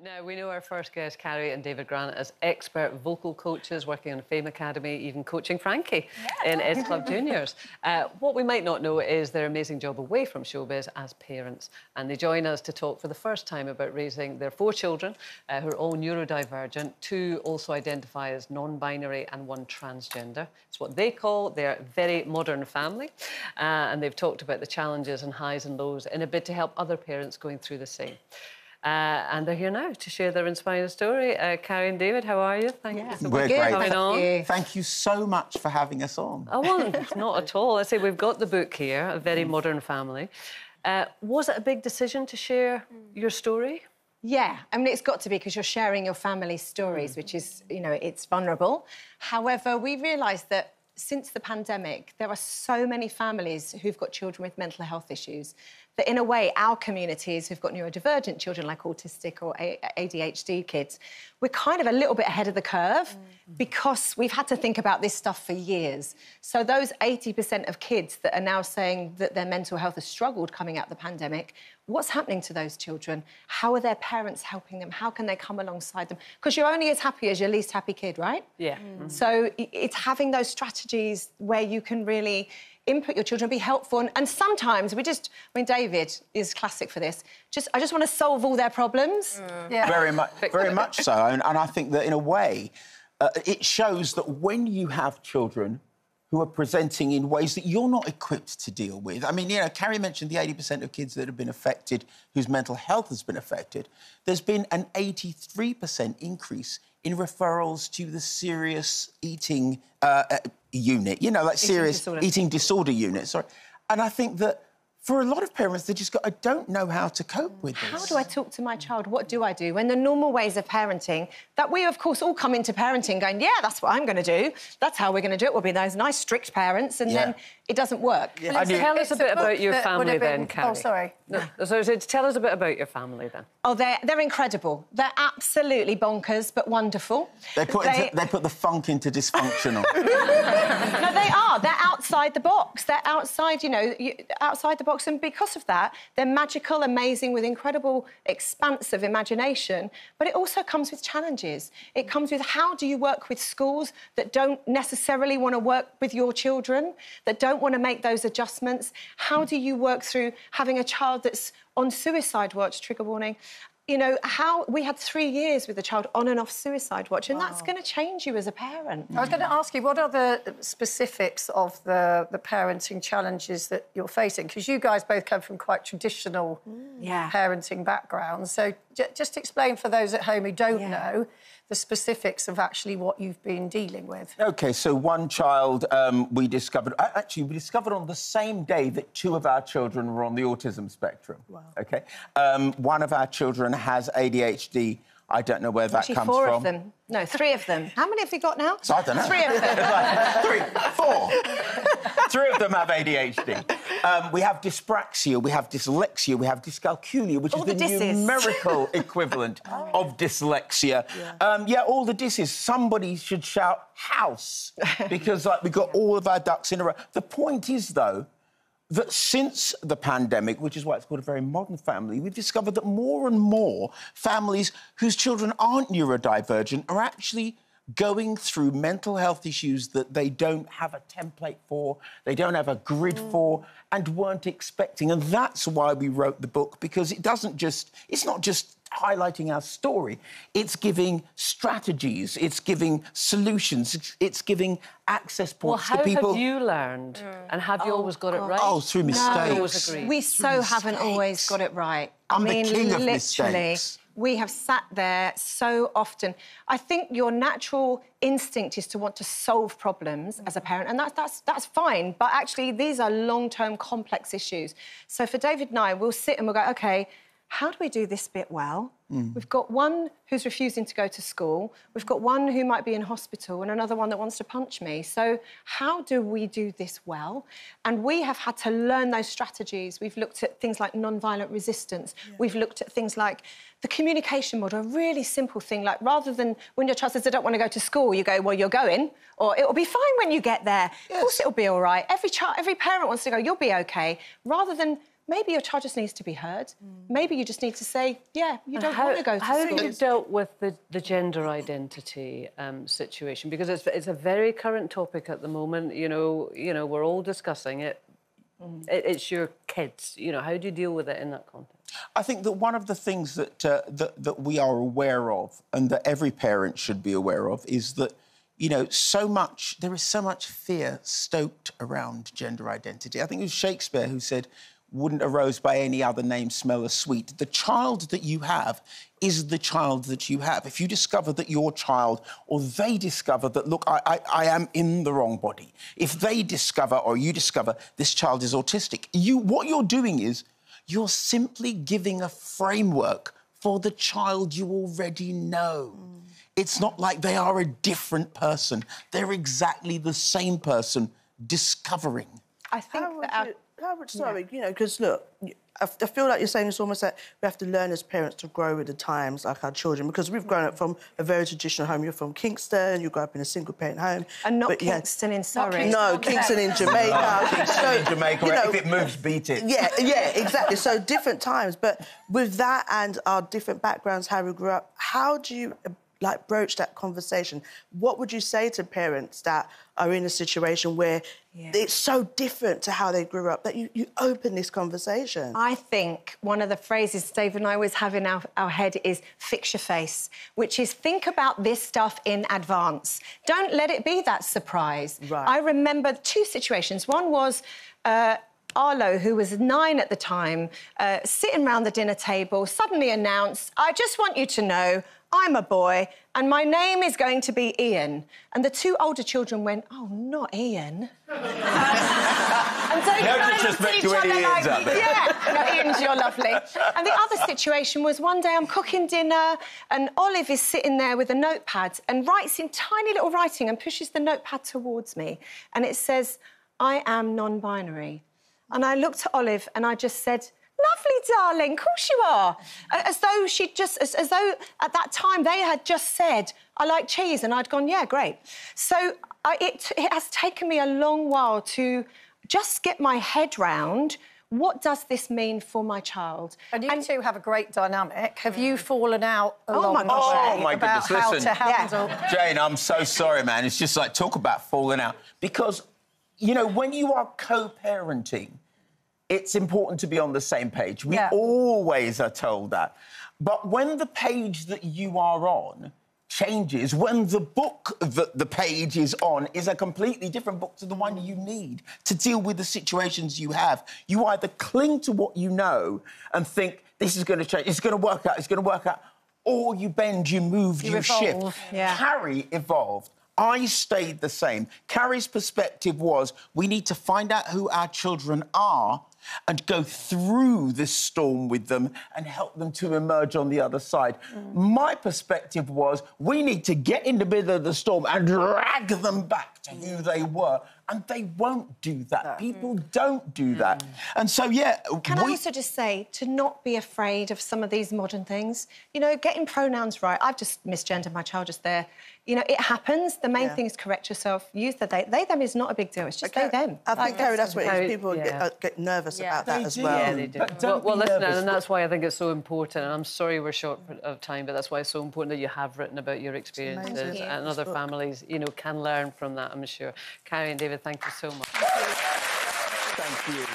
Now, we know our first guest, Carrie and David Grant, as expert vocal coaches working on Fame Academy, even coaching Frankie in S Club Juniors. What we might not know is their amazing job away from showbiz as parents. And they join us to talk for the first time about raising their 4 children, who are all neurodivergent, 2 also identify as non-binary and 1 transgender. It's what they call their very modern family. And they've talked about the challenges and highs and lows in a bid to help other parents going through the same. And they're here now to share their inspiring story. Carrie and David, how are you? Thank you so much for coming on. Thank you so much for having us on. Oh, well, not at all. I say we've got the book here, A Very Modern Family. Was it a big decision to share your story? Yeah, I mean, it's got to be, because you're sharing your family's stories, which is, you know, it's vulnerable. However, we realised that since the pandemic, there are so many families who've got children with mental health issues that, in a way, our communities who've got neurodivergent children, like autistic or ADHD kids, we're kind of a little bit ahead of the curve because we've had to think about this stuff for years. So those 80% of kids that are now saying that their mental health has struggled coming out of the pandemic, what's happening to those children? How are their parents helping them? How can they come alongside them? Because you're only as happy as your least happy kid, right? Yeah. So it's having those strategies where you can really input your children, be helpful, and sometimes we just... I mean, David is classic for this. I just want to solve all their problems. Yeah. Very much so. And I think that, in a way, it shows that when you have children who are presenting in ways that you're not equipped to deal with. I mean, you know, Carrie mentioned the 80% of kids that have been affected, whose mental health has been affected. There's been an 83% increase in referrals to the serious eating unit, you know, like serious eating disorder unit. Sorry. And I think that for a lot of parents, they just I don't know how to cope with this. How do I talk to my child? What do I do? When the normal ways of parenting, that we, of course, all come into parenting going, yeah, that's what I'm going to do. That's how we're going to do it. We'll be those nice, strict parents, and then it doesn't work. Yeah. Well, tell us a bit about your family then, Carrie. Oh, sorry. No. So tell us a bit about your family then. Oh, they're incredible. They're absolutely bonkers, but wonderful. They put the funk into dysfunctional. No, they are. They're outside the box. They're outside, you know, outside the box. And because of that, they're magical, amazing, with incredible expanse of imagination. But it also comes with challenges. It comes with how do you work with schools that don't necessarily want to work with your children, that don't want to make those adjustments? How do you work through having a child that's on suicide watch, trigger warning? You know, how we had 3 years with a child on and off suicide watch, and that's going to change you as a parent. I was going to ask you, what are the specifics of the parenting challenges that you're facing? Because you guys both come from quite traditional parenting backgrounds. So just explain for those at home who don't know the specifics of actually what you've been dealing with. OK, so one child we discovered... Actually, we discovered on the same day that 2 of our children were on the autism spectrum. Wow. OK? One of our children has ADHD. I don't know where that comes from. 4 of them. No, 3 of them. How many have you got now? So I don't know. 3 of them. 3, 4. 3 of them have ADHD. We have dyspraxia, we have dyslexia, we have dyscalculia, which is the numerical equivalent of dyslexia. Yeah, all the disses. Somebody should shout house because, like, we've got all of our ducks in a row. The point is, though, that since the pandemic, which is why it's called A Very Modern Family, we've discovered that more and more families whose children aren't neurodivergent are actually going through mental health issues that they don't have a template for, they don't have a grid for, and weren't expecting. And that's why we wrote the book, because it's not just highlighting our story, it's giving strategies, it's giving solutions, it's giving access points to people. Well, how have you learned? And have you always got it right? Oh, through mistakes. No, we haven't always got it right. I mean, the king of literally, mistakes. We have sat there so often. I think your natural instinct is to want to solve problems as a parent, and that's fine, but actually these are long-term complex issues. So for David and I, we'll sit and we'll go, OK, how do we do this bit well? We've got one who's refusing to go to school, we've got one who might be in hospital, and another one that wants to punch me. So how do we do this well? And we have had to learn those strategies. We've looked at things like non-violent resistance. We've looked at things like the communication model, a really simple thing, like rather than when your child says, I don't want to go to school, you go, well, you're going, or it'll be fine when you get there. Of course it'll be all right. Every parent wants to go, you'll be OK. Rather than maybe your child just needs to be heard. Maybe you just need to say, yeah, you don't want to go to school. How have you dealt with the gender identity situation? Because it's a very current topic at the moment. You know, we're all discussing it. It's your kids. You know, how do you deal with it in that context? I think that one of the things that we are aware of, and that every parent should be aware of, is that, you know, there is so much fear stoked around gender identity. I think it was Shakespeare who said, "Wouldn't a rose by any other name smell as sweet?" The child that you have is the child that you have. If you discover that your child, or they discover that, look, I am in the wrong body, if they discover, or you discover, this child is autistic, what you're doing is you're simply giving a framework for the child you already know. It's not like they are a different person. They're exactly the same person discovering. I think sorry, you know, because, look, I feel like you're saying it's almost like we have to learn as parents to grow with the times, like our children, because we've grown up from a very traditional home. You're from Kingston, you grew up in a single-parent home. And not Kingston in Surrey. No, Kingston in Jamaica. Kingston in Jamaica, you know, if it moves, beat it. Yeah, exactly. So different times. But with that and our different backgrounds, how we grew up, how do you like broach that conversation? What would you say to parents that are in a situation where it's so different to how they grew up, that you open this conversation? I think one of the phrases Dave and I always have in our head is fix your face, which is think about this stuff in advance. Don't let it be that surprise. Right. I remember 2 situations. One was Arlo, who was 9 at the time, sitting around the dinner table, suddenly announced, "I just want you to know I'm a boy and my name is going to be Ian." And the 2 older children went, "Oh, not Ian." And so No disrespect to any Ians out there. Yeah, no, Ian's, you're lovely. And the other situation was one day I'm cooking dinner and Olive is sitting there with a notepad and writes in tiny little writing and pushes the notepad towards me. And it says, "I am non-binary." And I looked at Olive and I just said, "Lovely, darling, of course you are." As though as though at that time they had just said, "I like cheese," and I'd gone, "Yeah, great." So it has taken me a long while to just get my head round what does this mean for my child. And you two have a great dynamic. Have you fallen out along my gosh. the way about goodness, how listen. to handle... Jane, I'm so sorry, man. It's just like, talk about falling out. Because, you know, when you are co-parenting, it's important to be on the same page. We always are told that. But when the page that you are on changes, when the book that the page is on is a completely different book to the one you need to deal with the situations you have, you either cling to what you know and think, this is going to change, it's going to work out, or you bend, you move, you shift. Yeah. Carrie evolved. I stayed the same. Carrie's perspective was, we need to find out who our children are and go through this storm with them and help them to emerge on the other side. My perspective was, we need to get in the middle of the storm and drag them back to who they were. And they won't do that. People don't do that. And so, yeah... Can I also just say, to not be afraid of some of these modern things? You know, getting pronouns right. I've just misgendered my child just there. You know, it happens. The main thing is correct yourself. Use the they. They, them is not a big deal. It's just they, them. I think, Carrie, that's what it is. People get nervous about that as well. Yeah, they do. Well, listen, and that's why I think it's so important, and I'm sorry we're short of time, but that's why it's so important that you have written about your experiences and other families, you know, can learn from that, I'm sure. Carrie and David, thank you so much. Thank you.